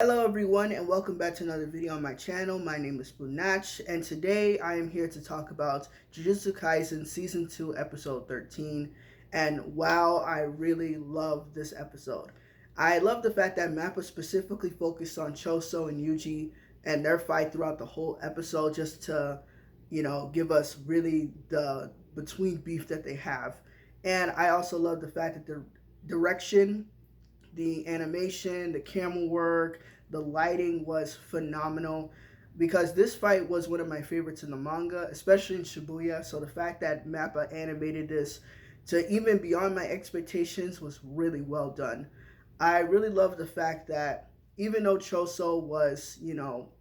Hello everyone and welcome back to another video on my channel. My name is Bunach and today I am here to talk about Jujutsu Kaisen Season 2 Episode 13. And wow, I really love this episode. I love the fact that Mappa specifically focused on Choso and Yuji and their fight throughout the whole episode just to, give us really the between beef that they have. And I also love the fact that the direction, the animation, the camera work, the lighting was phenomenal because this fight was one of my favorites in the manga, especially in Shibuya. So the fact that Mappa animated this to even beyond my expectations was really well done. I really love the fact that even though Choso was,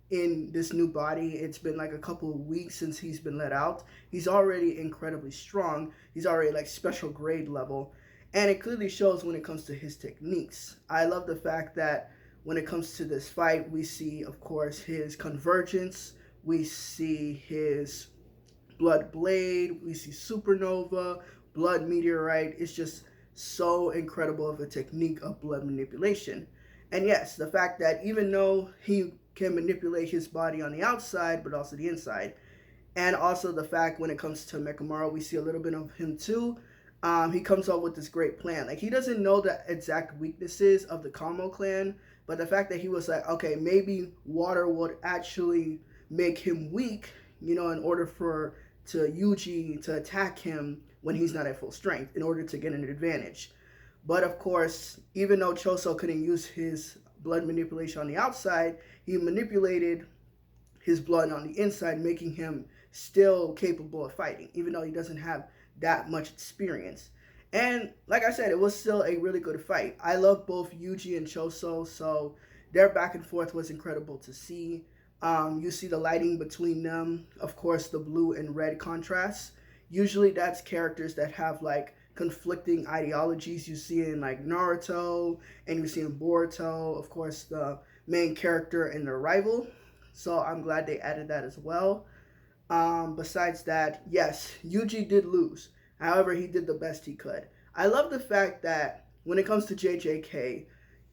in this new body, it's been like a couple of weeks since he's been let out. He's already incredibly strong. He's already like special grade level. And it clearly shows when it comes to his techniques. I love the fact that when it comes to this fight, we see, of course, his convergence, we see his blood blade, we see supernova, blood meteorite. It's just so incredible of a technique of blood manipulation. And yes, the fact that even though he can manipulate his body on the outside, but also the inside, and also the fact when it comes to Mekamaru, we see a little bit of him too. He comes up with this great plan. Like he doesn't know the exact weaknesses of the Kamo clan, but the fact that he was like, okay, maybe water would actually make him weak, in order for to Yuji to attack him when he's not at full strength, in order to get an advantage. But of course, even though Choso couldn't use his blood manipulation on the outside, he manipulated his blood on the inside, making him still capable of fighting, even though he doesn't have that much experience. And like I said, it was still a really good fight. I love both Yuji and Choso, so their back and forth was incredible to see. You see the lighting between them, of course, the blue and red contrast. Usually, that's characters that have like conflicting ideologies. You see in like Naruto, and you see in Boruto, of course, the main character and their rival. So I'm glad they added that as well. Besides that, yes, Yuji did lose. However, he did the best he could. I love the fact that when it comes to JJK,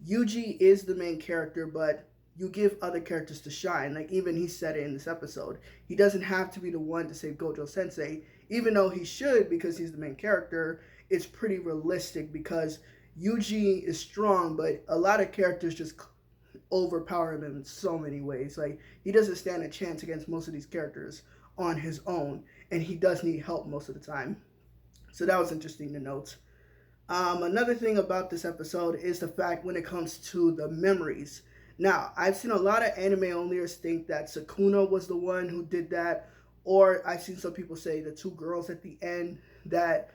Yuji is the main character, but you give other characters to shine. Like even he said it in this episode. He doesn't have to be the one to save Gojo Sensei, even though he should because he's the main character. It's pretty realistic because Yuji is strong, but a lot of characters just overpower him in so many ways. Like he doesn't stand a chance against most of these characters on his own, and he does need help most of the time. So that was interesting to note. Another thing about this episode is the fact when it comes to the memories. Now, I've seen a lot of anime onlyers think that Sukuna was the one who did that, or I've seen some people say the two girls at the end that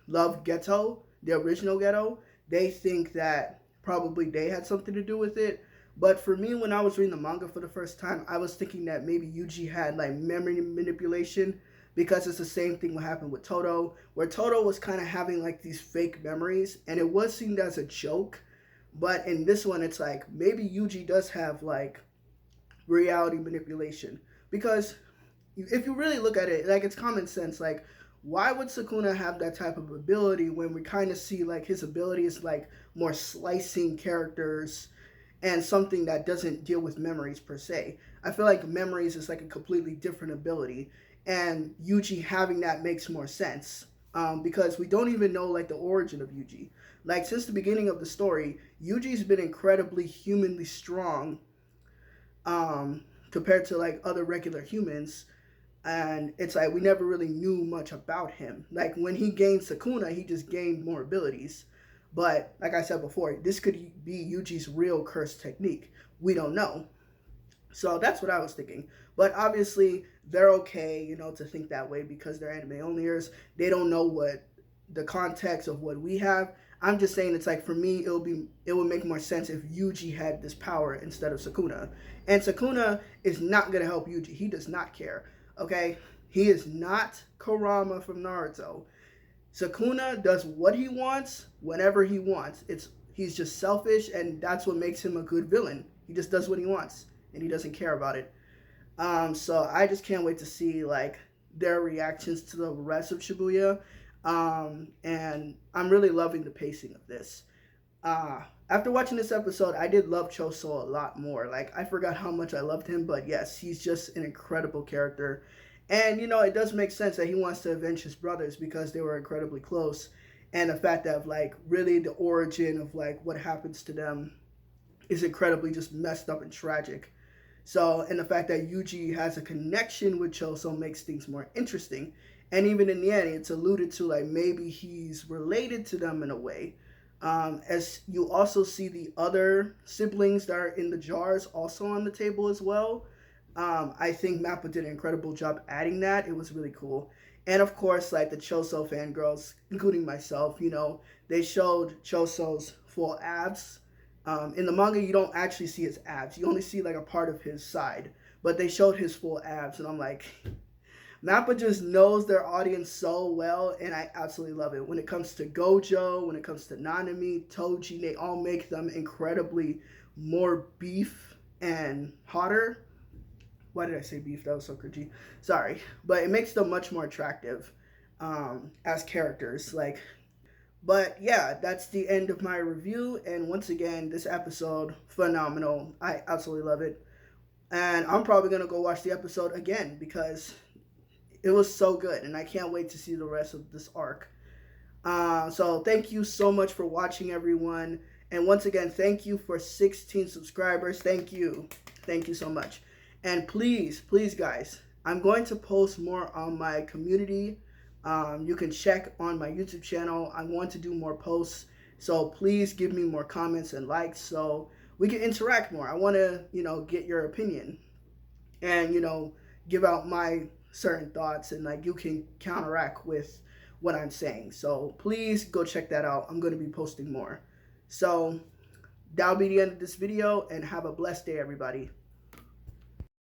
loved Ghetto, the original Ghetto, they think that probably they had something to do with it. But for me, when I was reading the manga for the first time, I was thinking that maybe Yuji had like memory manipulation because it's the same thing what happened with Toto, where Toto was kind of having like these fake memories, and it was seen as a joke. But in this one, it's like maybe Yuji does have like reality manipulation because if you really look at it, like it's common sense. Like, why would Sukuna have that type of ability when we kind of see like his ability is like more slicing characters and something that doesn't deal with memories per se. I feel like memories is like a completely different ability, and Yuji having that makes more sense because we don't even know like the origin of Yuji. Like since the beginning of the story, Yuji's been incredibly humanly strong compared to like other regular humans, and it's like we never really knew much about him. Like when he gained Sukuna, he just gained more abilities. But like I said before, this could be Yuji's real curse technique. We don't know. So that's what I was thinking. But obviously, they're okay, to think that way because they're anime onlyers. They don't know what the context of what we have. I'm just saying it's like for me, it would make more sense if Yuji had this power instead of Sukuna. And Sukuna is not gonna help Yuji. He does not care. Okay, he is not Kurama from Naruto. Sukuna does what he wants whenever he wants. He's just selfish, and that's what makes him a good villain. He just does what he wants, and he doesn't care about it. So I just can't wait to see like their reactions to the rest of Shibuya. And I'm really loving the pacing of this. After watching this episode, I did love Choso a lot more. Like, I forgot how much I loved him, but yes, he's just an incredible character. And, it does make sense that he wants to avenge his brothers because they were incredibly close. And the fact that, like, really the origin of, like, what happens to them is incredibly just messed up and tragic. So, and the fact that Yuji has a connection with Choso makes things more interesting. And even in the end, it's alluded to like maybe he's related to them in a way. As you also see the other siblings that are in the jars also on the table as well. I think Mappa did an incredible job adding that. It was really cool. And of course, like the Choso fangirls, including myself, they showed Choso's full abs. In the manga, you don't actually see his abs. You only see like a part of his side. But they showed his full abs, and I'm like, Mappa just knows their audience so well, and I absolutely love it. When it comes to Gojo, when it comes to Nanami, Toji, they all make them incredibly more beef and hotter. Why did I say beef? That was so cringy. Sorry. But it makes them much more attractive as characters. But yeah, that's the end of my review. And once again, this episode, phenomenal. I absolutely love it. And I'm probably going to go watch the episode again because it was so good. And I can't wait to see the rest of this arc. So thank you so much for watching, everyone. And once again, thank you for 16 subscribers. Thank you. Thank you so much. And please, please, guys, I'm going to post more on my community. You can check on my YouTube channel. I want to do more posts. So please give me more comments and likes so we can interact more. I want to, get your opinion and, give out my certain thoughts and like you can counteract with what I'm saying. So please go check that out. I'm going to be posting more. So that'll be the end of this video and have a blessed day, everybody.